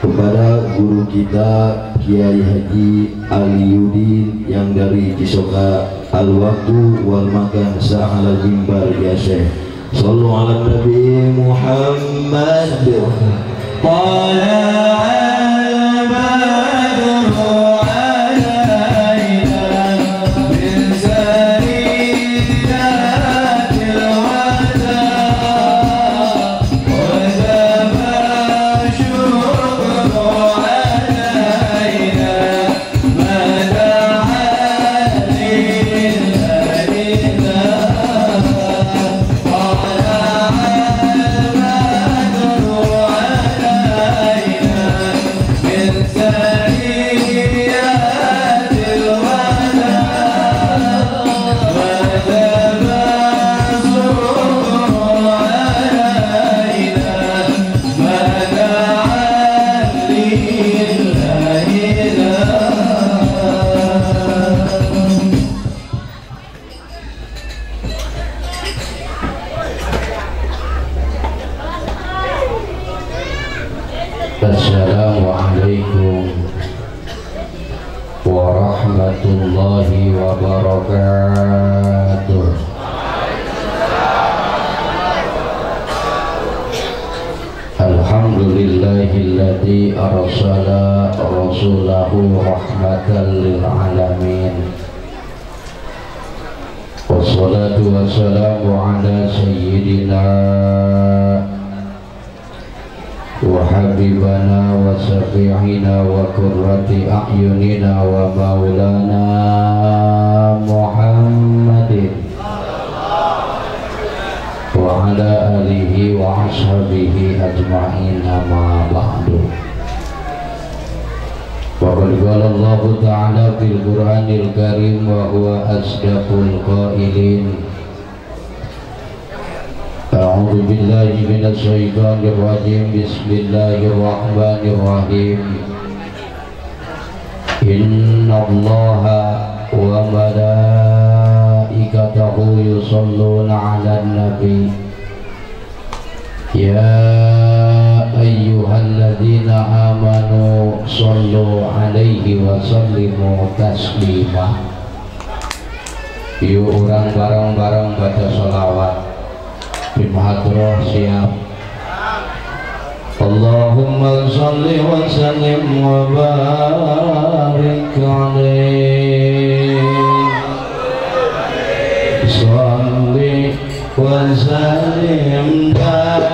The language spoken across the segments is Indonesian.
kepada guru kita Kiai Haji Aliyudin yang dari Cisoka, al-waktu wal makan sa'alal mimbar ya Syekh. Sallu ala Nabi Muhammad. Assalamualaikum warahmatullahi wabarakatuh. Alhamdulillahilladzi arsala rasulahu rahmatan lil alamin. Wassalatu wassalamu ala sayyidina wa habibana wa syafi'ina wa qurrati a'yunina wa maulana Muhammadin wa ala alihi wa ashabihi ajma'in, amma ba'du. Wa qad qala Allah ta'ala fil Qur'anil Karim wa huwa asdaqul qailin. A'udzu billahi minasy syaithanir rajim. Bismillahirrahmanirrahim. Innallaha wa malaikatahu yusholluna 'alan nabi. Ya ayyuhalladzina amanu shollu 'alaihi wa sallimu taslima. Yuk orang bareng-bareng baca sholawat. Bimahadroh siap. Allahumma sholli wa sallim wa barik alaihi. Sholli wa sallim daiman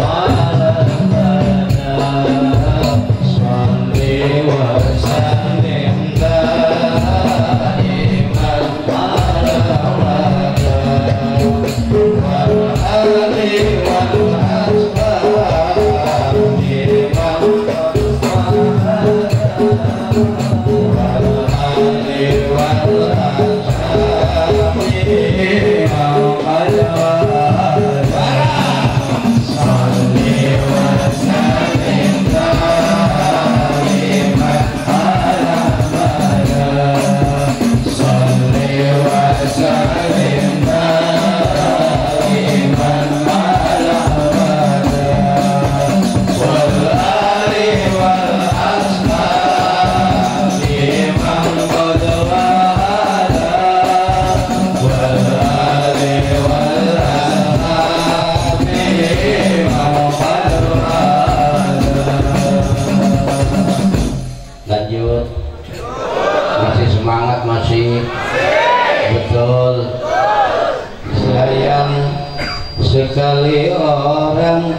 ala abada. Sholli wa sallim daiman ala abada. Sekali orang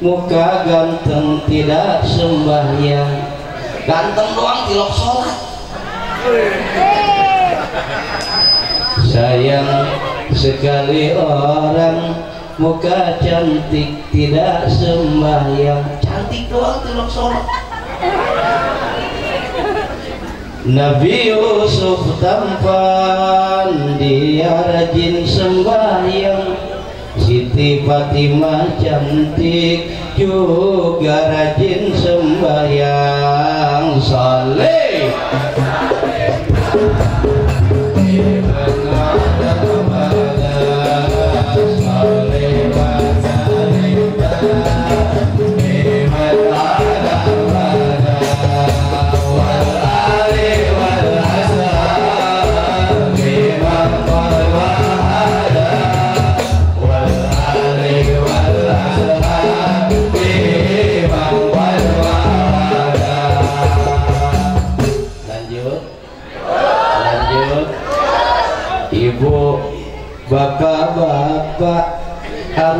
muka ganteng tidak sembahyang, ganteng doang tilok sholat. Sayang sekali orang muka cantik tidak sembahyang, cantik doang tilok sholat. Nabi Yusuf tampan dia rajin sembahyang. Siti Fatimah cantik juga rajin sembahyang. Saleh Saleh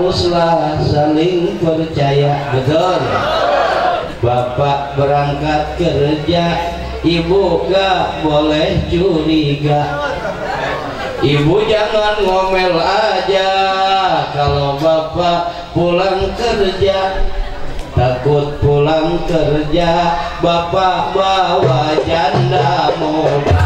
haruslah saling percaya. Betul. Bapak berangkat kerja, ibu gak boleh curiga. Ibu jangan ngomel aja kalau bapak pulang kerja. Takut pulang kerja bapak bawa janda muda.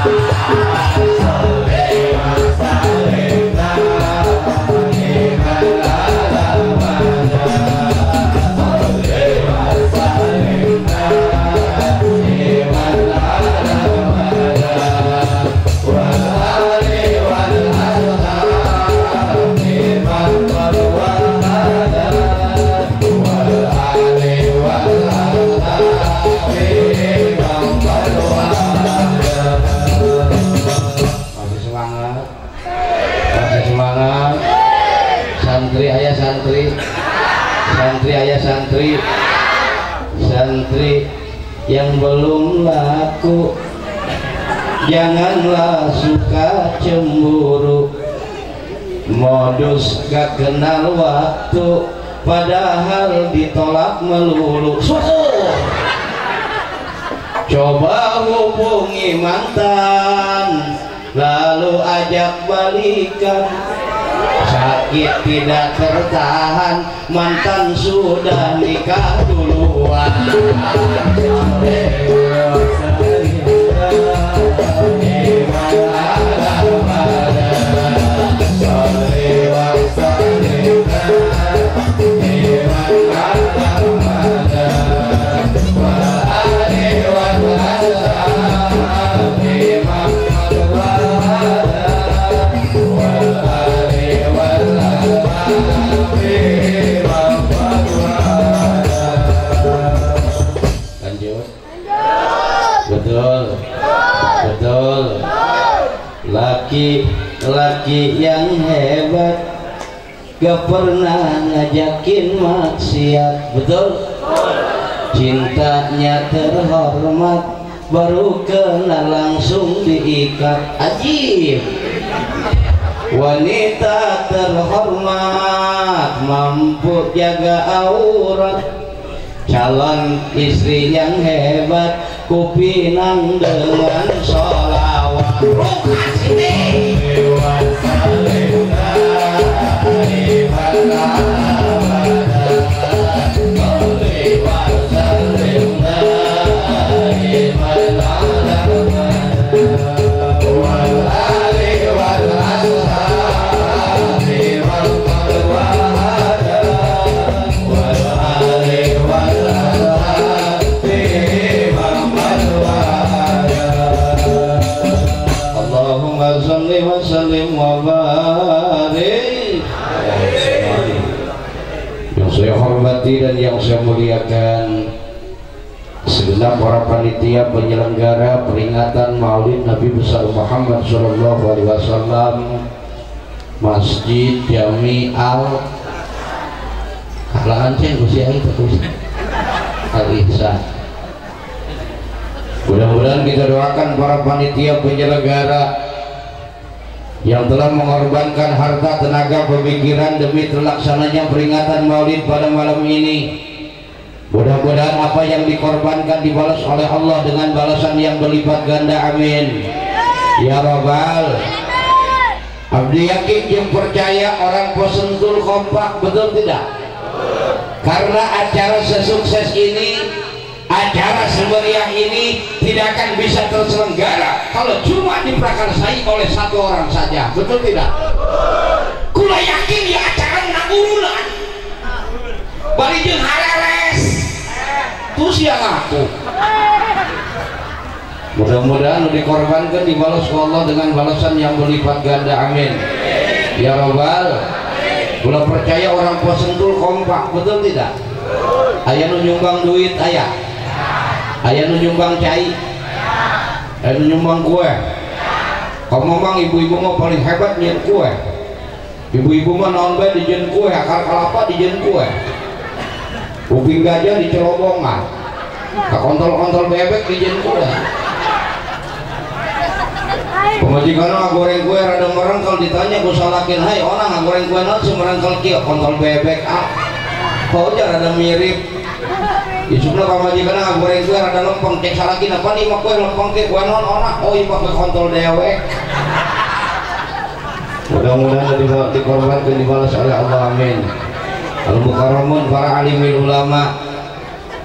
Santri ayah santri, santri ayah santri, santri yang belum laku janganlah suka cemburu. Modus gak kenal waktu padahal ditolak melulu. Coba hubungi mantan lalu ajak balikan. Sakit tidak tertahan mantan sudah nikah duluan. Betul, betul. Laki-laki yang hebat gak pernah ngajakin maksiat. Betul. Cintanya terhormat baru kenal langsung diikat. Ajib. Wanita terhormat mampu jaga aurat. Calon istri yang hebat kupinang dengan sholawat. Yang saya hormati dan yang saya muliakan segenap para panitia penyelenggara peringatan Maulid Nabi besar Muhammad SAW, Masjid Jami Al-Ihsan Al-Ihsan. Mudah-mudahan kita doakan para panitia penyelenggara yang telah mengorbankan harta, tenaga, pemikiran demi terlaksananya peringatan Maulid pada malam ini. Mudah-mudahan apa yang dikorbankan dibalas oleh Allah dengan balasan yang berlipat ganda. Amin ya Rabbal. Abdi yakin yang percaya orang Posentul kompak. Betul tidak? Karena acara sesukses ini, acara semeriah ini tidak akan bisa terselenggara kalau cuma diprakarsai oleh satu orang saja. Betul tidak? Kula yakin ya acara nagurunan balijeng hareres terus yang aku. Mudah-mudahan dikorbankan dibalas Allah dengan balasan yang berlipat ganda. Amin ya Rabbal. Kula percaya orang Posentul kompak. Betul tidak? Aya nu nyumbang duit, aya nu nyumbang cai, aya nu nyumbang kue. Kamu memang ibu-ibu mah paling hebat nyen kue. Ibu-ibu mah naon bae dijeun kue, akar kelapa dijeun kue, kuping gajah dicelobongan, kontol-kontol bebek dijeun kue. Pemajikan ngagoreng kue rada merengkel ditanya ku salakin hai orang ngagoreng kue non si merengkel kia kontol bebek kau aja rada mirip isukna pamajikan ngagoreng kue rada lempeng cek salakin apa nih kue lempeng ke kue non orang oh iya pakai kontol dewek. Mudah-mudahan dikorbankan dibalas oleh Allah, amin. Al-Mukarramun, para alimil ulama,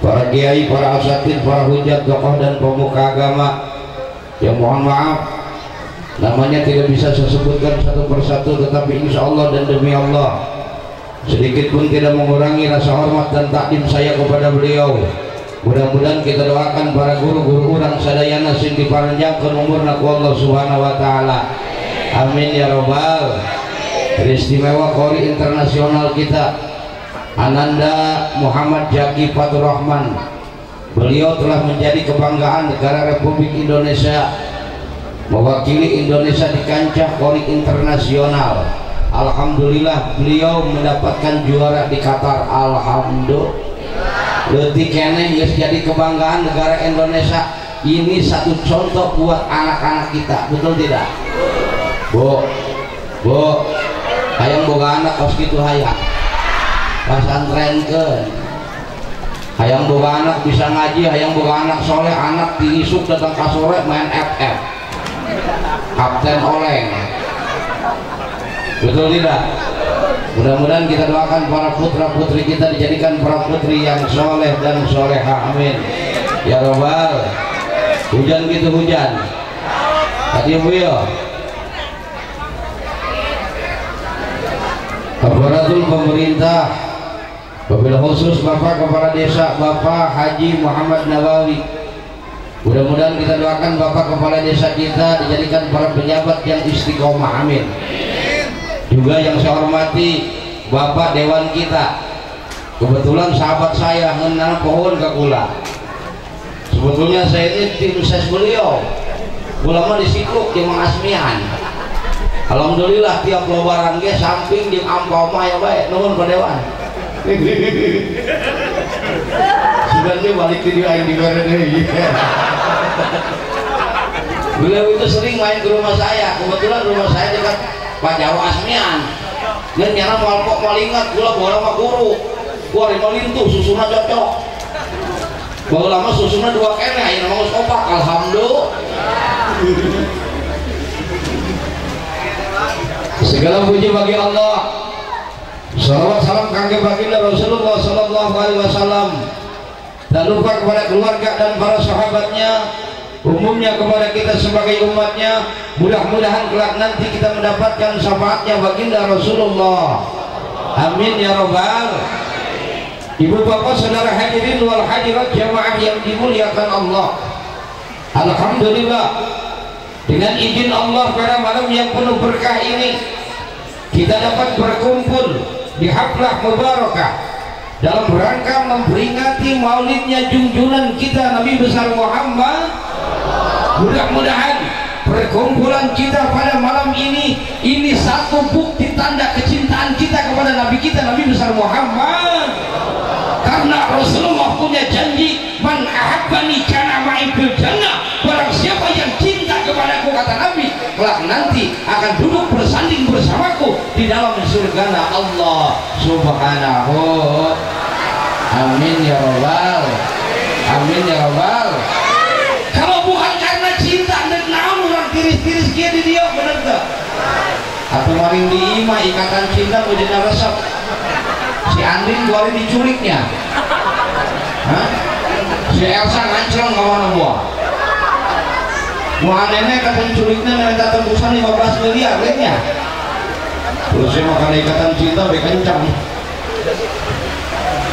para kiai, para asatid, para hujat, tokoh dan pemuka agama yang mohon maaf namanya tidak bisa saya sebutkan satu persatu, tetapi insya Allah dan demi Allah sedikit pun tidak mengurangi rasa hormat dan takdim saya kepada beliau. Mudah-mudahan kita doakan para guru-guru orang sadayana sing dipanjangkan umurna ku Allah Subhanahu wa taala. Amin ya robbal. Istimewa Qori internasional kita Ananda Muhammad Jaki Fatur Rahman, beliau telah menjadi kebanggaan negara Republik Indonesia, mewakili Indonesia di kancah Qori internasional. Alhamdulillah beliau mendapatkan juara di Qatar. Alhamdulillah. Leutik keneh geus jadi kebanggaan negara Indonesia. Ini satu contoh buat anak-anak kita, betul tidak? Bu, hayang boga anak kos gitu hayang pasantrenkeun, hayang boga anak bisa ngaji, hayang boga anak soleh, anak diisuk datang ka sore main FF kapten oleng, betul tidak? Mudah-mudahan kita doakan para putra putri kita dijadikan para putri yang soleh dan soleha, amin ya robbal. Hujan gitu hujan tadi bu ya. Aparatur pemerintah, wabil khusus Bapak Kepala Desa Bapak Haji Muhammad Nawawi, mudah-mudahan kita doakan Bapak Kepala Desa kita dijadikan para pejabat yang istiqomah, amin. Juga yang saya hormati Bapak Dewan kita, kebetulan sahabat saya ngenal pohon ke kula. Sebetulnya saya ini tim ses beliau, ulama disikluk di Mangasmian. Alhamdulillah tiap lebaran ge samping jeung ampau mah ya bae nuhun ka dewan. Sudah dia balik ke dia di mana deui. Beliau itu sering main ke rumah saya, kebetulan rumah saya dekat Pak Jawa Asmian. Dan nyana moal kok malingat kula bola mah guru. Gua rima lintuh susuna cocok. Baheula mah susuna dua keneh ayeuna mah geus opat, alhamdulillah. Segala puji bagi Allah. Salawat salam kangge baginda Rasulullah sallallahu alaihi wasallam. Dan lupa kepada keluarga dan para sahabatnya, umumnya kepada kita sebagai umatnya. Mudah-mudahan kelak nanti kita mendapatkan syafaatnya baginda Rasulullah. Amin ya robbal. Ibu bapak saudara hadirin wal hadirat jamaah yang dimuliakan Allah. Alhamdulillah, dengan izin Allah pada malam yang penuh berkah ini kita dapat berkumpul di haflah mubarakah dalam rangka memperingati maulidnya junjungan kita Nabi besar Muhammad. Mudah-mudahan perkumpulan kita pada malam ini satu bukti tanda kecintaan kita kepada Nabi kita Nabi besar Muhammad. Karena Rasulullah punya janji, man ahabbani kana ma'i fil jannah. Barang siapa yang cinta kepadaku, kata Nabi, kelak nanti akan duduk bersanding bersamaku di dalam surga Allah Subhanahu. Amin ya robbal. Amin ya robbal. Kalau bukan karena cinta dan naon orang tiris-tiris kia di dia, bener tak? Atau maring diima ikatan cinta menjadi resep. Si Andin dua hari diculiknya. Hah? Si Elsa ngancrong ke mana buah? Muah nenek kata culiknya minta tembusan 15 miliar lihatnya. Terus saya makan ikatan cinta lebih kencang.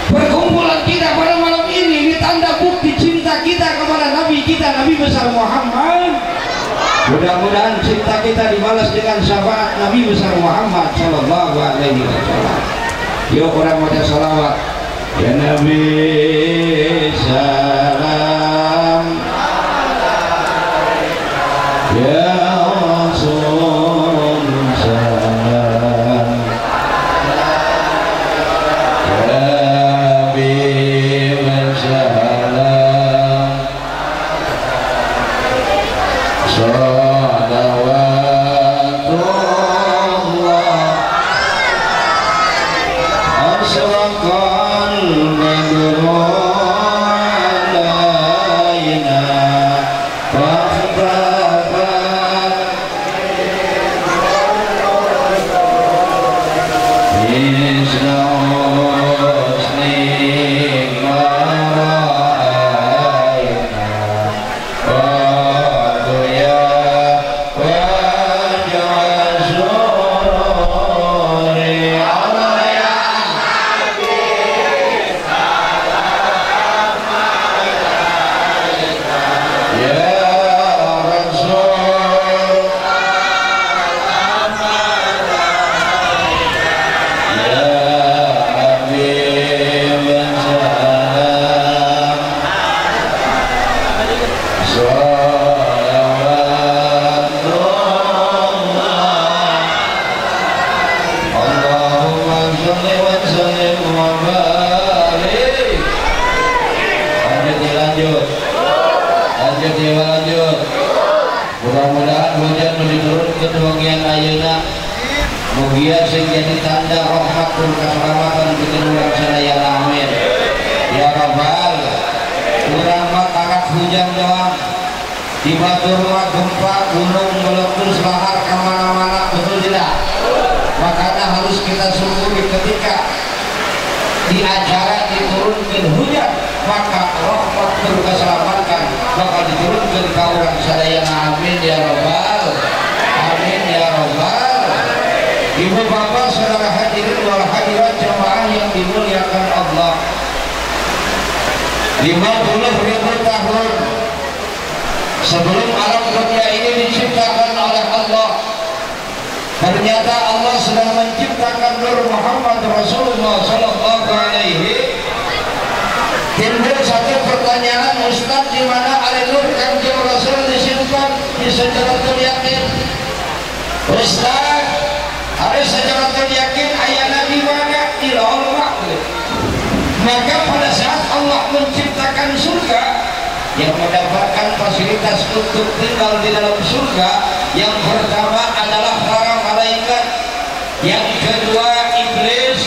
Perkumpulan kita pada malam ini ditanda bukti cinta kita kepada Nabi kita Nabi besar Muhammad. Mudah-mudahan cinta kita dibalas dengan syafaat Nabi besar Muhammad sallallahu alaihi wasallam. Yuk orang baca salawat. Ya Nabi salam, ya Rasul salam, ya Habib salam, salawat Mudah-mudahan hujan menurunkan bagian ayeuna mugia sing jadi tanda rahmatul keselamatan ketemuan sadaya amin ya rabbal urang mah karak hujan doang di batur mah gempa gunung meletus lahar kemana-mana, betul tidak? Makanya harus kita syukuri ketika di acara diturunkan hujan, maka rahmatul keselamatan bakal diturunkan ke orang sadaya amin ya rabbal amin ya rabbal. Ibu bapak saudara hadirin wal hadirat jemaah yang dimuliakan Allah, 50.000 tahun sebelum alam dunia ini diciptakan oleh Allah, ternyata Allah sedang menciptakan Nur Muhammad Rasulullah Sallallahu Alaihi. Timbul satu pertanyaan, Ustaz, di mana Nur Kanjeng Rasul disimpan di Sajaratul Yakin? Ustaz, ada Sajaratul Yakin ayana di mana? Di Lauhul Mahfuz. Maka pada saat Allah menciptakan surga, yang mendapatkan fasilitas untuk tinggal di dalam surga, yang pertama adalah para malaikat, yang kedua iblis,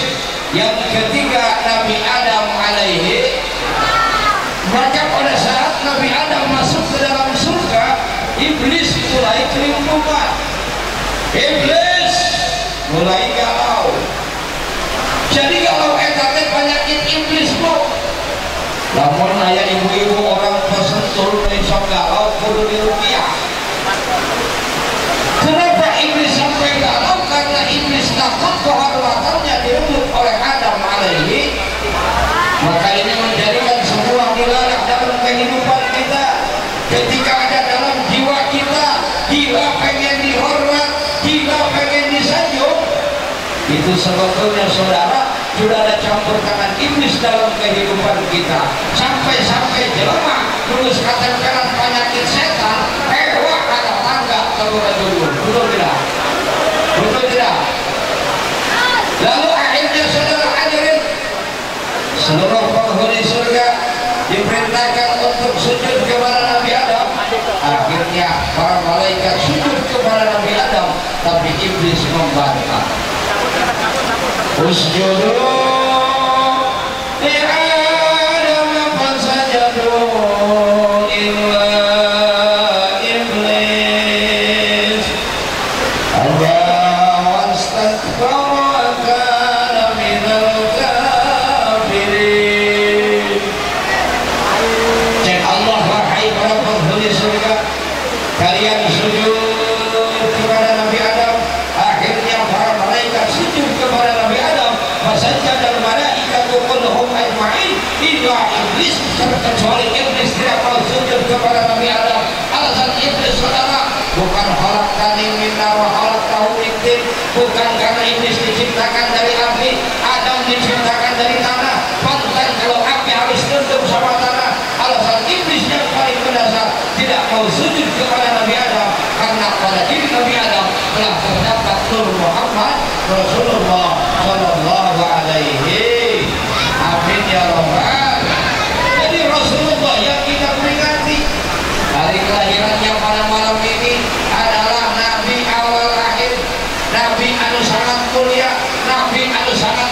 yang ketiga Nabi Adam alaihi. Maka pada saat Nabi Adam masuk ke dalam surga, iblis mulai kelimpungan, iblis mulai galau. Jadi kalau etate penyakit iblis bu, namun ayah ibu-ibu orang tersentuh besok galau kudu dirupiah. Kenapa iblis sampai galau? Karena iblis takut kehormatannya direbut oleh Adam alaihi. Maka ini menjadikan sebuah dilarang dalam kehidupan kita. Ketika ada dalam jiwa kita gila pengen dihormat, gila pengen disanjung, itu sebetulnya saudara sudah ada campur tangan iblis dalam kehidupan kita. Sampai-sampai jelema terus katakan penyakit setan, wah ada tangga dulu, betul tidak? Betul tidak? Lalu akhirnya saudara hadirin, seluruh penghuni surga diperintahkan untuk sujud kepada Nabi Adam. Akhirnya para malaikat sujud kepada Nabi Adam, tapi iblis membantah. Usjudu li Adam fasajadu illa iblis aba wastakbara wa kana minal kafirin. Cek Allah, wahai para penghuni surga, kalian sujud kepada Nabi Adam. Akhirnya para malaikat sujud kepada Nabi Adam. Fasajadal malaikatu kulluhum ajma'in illa iblis, terkecuali iblis tidak mau sujud kepada Nabi Adam. Alasan iblis saudara, bukan khalaqtani min nar wa khalaqtahu min tin, bukan karena iblis diciptakan dari api, Adam diciptakan dari tanah. Pantas kalau api harus tunduk sama tanah. Alasan iblis yang paling mendasar tidak mau sujud kepada Nabi Adam, karena pada diri Nabi Adam telah terdapat Nur Muhammad Rasulullah Sallallahu Alaihi. Amin ya rabbal. Jadi Rasulullah yang kita peringati, hari kelahirannya pada malam ini adalah Nabi awal akhir, Nabi anu sangat mulia, Nabi anu sangat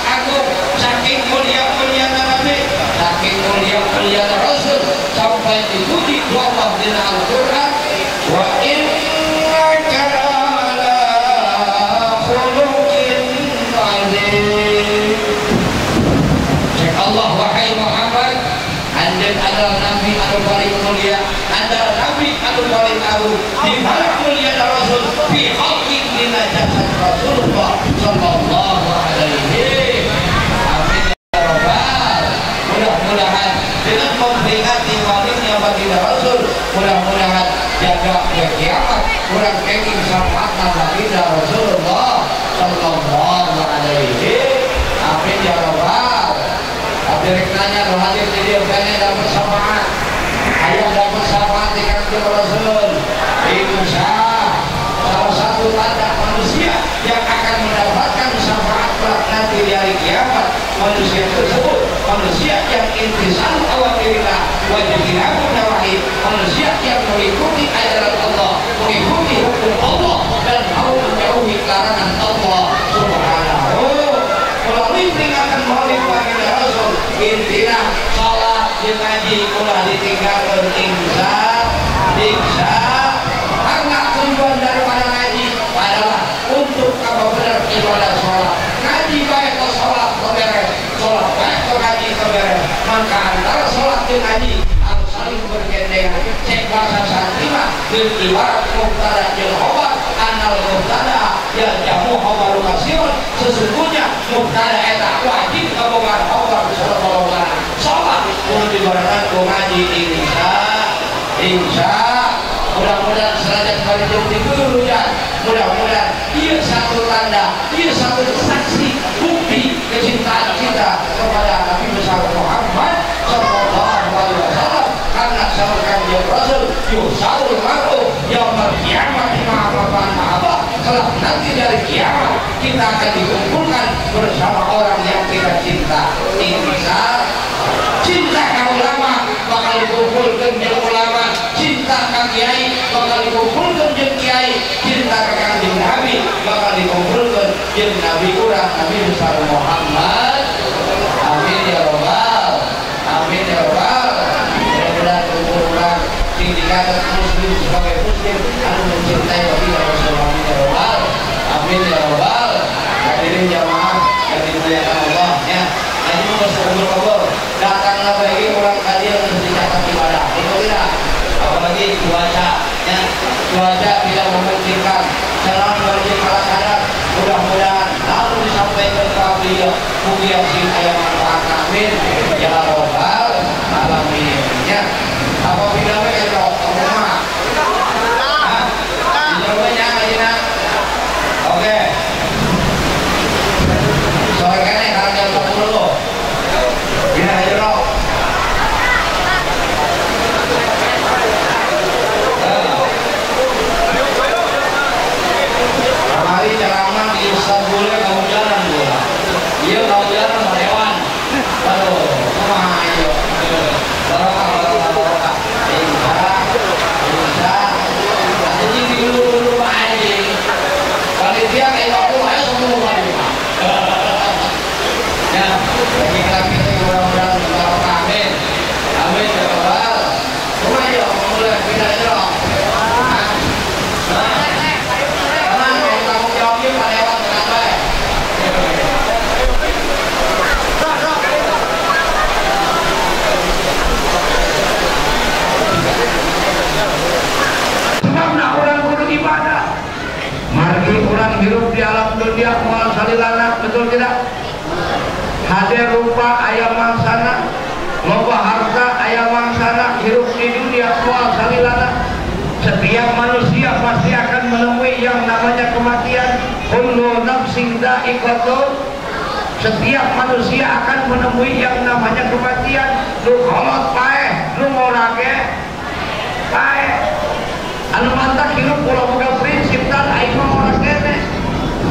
syafaatun paling agung di balik mulia Rasul fi haqqi lina jasad Rasulullah sallallahu alaihi. Amin ya rabbal. Mudah-mudahan dengan memperingati maulidnya baginda Rasul, mudah-mudahan jaga kiamat kurang kenging syafaat baginda Rasulullah sallallahu alaihi. Amin ya rabbal. Akhirnya nanya lo hadir di dia pengen dapat syafaat, ayah dapat syafaat di kantor Rasul. Itu salah satu tanda manusia yang akan mendapatkan syafaat nanti di hari kiamat. Manusia tersebut manusia yang intisal awamirillah wajibinahu nawahi, manusia yang mengikuti ajaran Allah, mengikuti hukum Allah dan mau menjauhi larangan Allah subhanahu. Melalui peringatan maulid baginda Rasul, intinya salat jeung ngaji ulah ditinggalkeun insya karena tujuan daripada ngaji adalah untuk benar ibadah sholat. Ngaji baik ke sholat beres, sholat baik ke ngaji beres. Maka antara sholat dan ngaji harus saling bergandengan. Cek bahasa santima dan ibarat mubtada jeung khobar, anal mubtada ya jamu khobaru kasirun. Sesungguhnya mubtada eta wajib kabogaan khobar salat kabogaan sholat kudu dibarakan ku ngaji insya. Mudah-mudahan serajat balik jauh dulu ya. Mudah-mudahan ia satu tanda, ia satu saksi bukti kecintaan kita kepada Nabi besar Muhammad sallallahu alaihi wasallam. Karena sahabat dia Rasul yusaul maru yaumul kiamat ma'aba. Setelah nanti dari kiamat kita akan dikumpulkan bersama orang yang kita cinta. Insya cinta kaum ulama bakal dikumpulkan jeung ulama, cinta ka kiai bakal dikumpulkan jeung kiai, cinta ka kanjeng Nabi bakal dikumpulkan jeung Nabi urang Nabi besar Muhammad. Amin ya rabbal. Amin ya rabbal. Mudah-mudahan kumpul urang sing dikatakan muslim sebagai muslim anu mencintai baginda Rasulullah. Amin ya rabbal. Amin ya rabbal. Hadirin jamaah yang dimuliakan Allah ya. Jadi mau seumur-umur datang lagi orang kalian harus dicatat ibadah, itu tidak. Apalagi cuaca, ya cuaca tidak memungkinkan. Jalan wajib melaksanakan. Mudah-mudahan lalu disampaikan ke beliau. Mungkin sih saya manfaat. Amin. Ya rabbal alamin. Ya. Apabila mereka rumah, dicoba aja. Oke. Soalnya kan harga 40. Bila aja loh. Kemarin ceramah di Istanbul kehujanan gua. Iya kehujanan sama hewan. Aduh, kumaha ayo. Barokah. Insya. Jadi dulu aja. Panitia kayak waktu ayo semua. Ya, bagi kita mudah-mudahan barokah. Amin. Amin ya rabbal. Semua ayo mulai pindah aja loh. Tenang, yang tanggung jawabnya Pak Dewan tenang baik. Sebabna orang kudu ibadah. Margi orang hidup di alam dunia moal salilana, betul tidak? Hadir rupa ayam mangsana, loba harta ayam mangsana, hidup di dunia moal salilana. Setiap manusia pasti akan menemui yang namanya kematian. Kullu nafsin dha'iqatul. Setiap manusia akan menemui yang namanya kematian. Lu kolot pae, lu mau rage pae. Anu mantak hidup kalau bukan prinsip dan aing mau kene.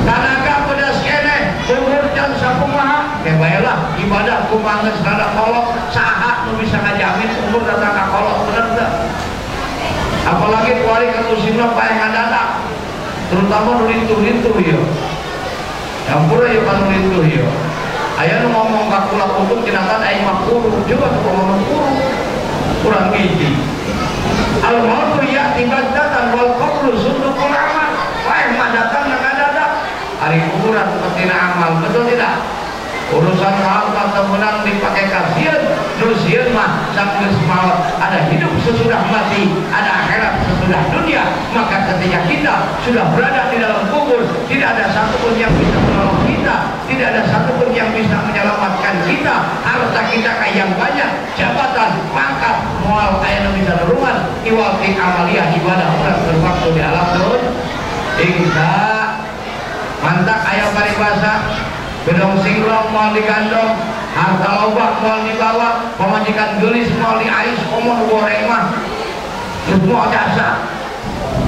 Tanaga pedas kene, umur can sakumaha. Baiklah ibadah kumangeus rada kolot, saha nu bisa ngajamin umur datang ka kolot bener teu? Apalagi kuari ka musimna pae ngadadak. Terutama nu lintuh-lintuh ieu. Campur ieu kan lintuh ieu. Aya nu ngomong ka kula kutuk tinatan aing mah kurung juga tuh ngomong kurung. Kurang gigi. Al-mautu ya'ti baghtatan wal qabru sunduqul amal. Pae mah datang ngadadak. Hari kuburan seperti amal, betul tidak? Urusan harta temenang dipakai kasihan, nusian mah sambil semaut. Ada hidup sesudah mati, ada akhirat sesudah sudah dunia, maka ketika kita sudah berada di dalam kubur, tidak ada satupun yang bisa menolong kita, tidak ada satupun yang bisa menyelamatkan kita. Harta kita yang banyak, jabatan, pangkat, moal ayana bisa rumah, iwati amalia ibadah orang berwaktu di alam dunia. Hingga mantak ayam paribasa, bedong singlong mau digandong, harta lobak mau dibawa, pemajikan gelis mau diais, omong goreng mah semua jasa.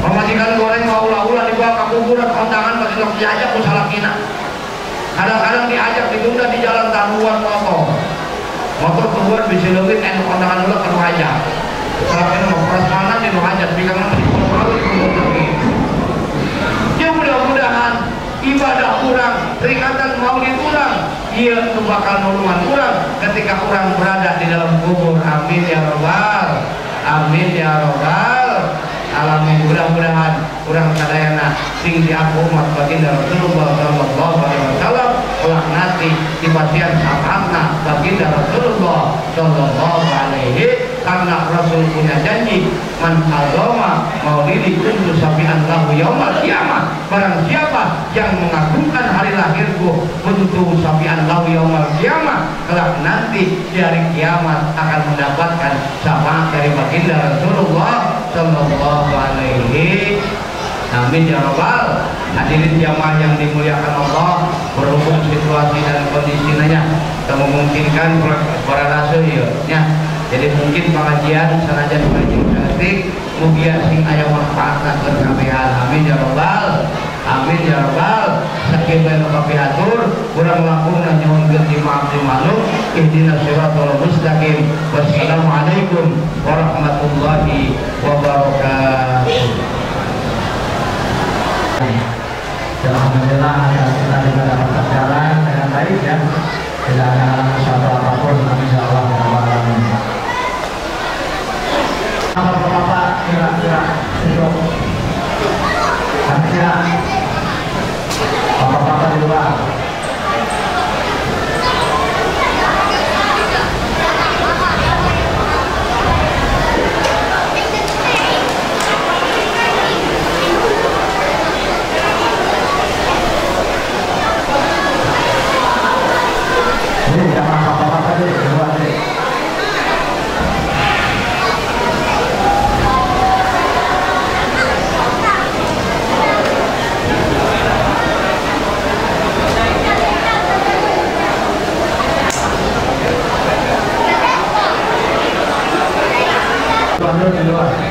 Pemajikan goreng mau ulah-ulah dibawa ke kuburan, kondangan masih lok diajak usalakina. Kadang-kadang diajak ditunda di jalan taruhan motor keluar bisa lebih dan kondangan ulah kan aja. Usalakina mau prasmanan di hajat, bikang nama di pulau lagi. Ya mudah-mudahan ibadah kurang, peringatan maulid kurang, ia itu bakal nulungan kurang ketika orang berada di dalam kubur. Amin ya robbal, amin ya robbal alamin. Mudah-mudahan kurang sadayana sing diaku umat baginda Rasulullah sallallahu alaihi wasallam ulah nanti dipasihan syafaatna baginda Rasulullah sallallahu alaihi, karena Rasul punya janji, man azama maulidi kuntu sabian lahu yaumal kiamat. Barang siapa yang mengagungkan hari lahirku kuntu sabian lahu yaumal kiamat, kelak nanti di hari kiamat akan mendapatkan syafaat dari baginda Rasulullah sallallahu alaihi. Amin ya robbal. Hadirin jamaah yang dimuliakan Allah, berhubung situasi dan kondisinya memungkinkan para rasul ya. Jadi mungkin pengajian sanajan pengajian cantik mugia sing aya manfaatna keur kabehan. Amin ya robbal, amin ya robbal. Saking bae kapihatur urang langkungna nyuwun geuti maaf di malum. Ihdinas siratal mustaqim. Wassalamualaikum warahmatullahi wabarakatuh. Alhamdulillah kita juga dapat berjalan dengan baik ya, tidak ada halangan suatu apapun, insyaallah. Bapak-bapak kira-kira untuk kira bapak-bapak di luar. Ini jangan bapak-bapak di luar nih. Di luar.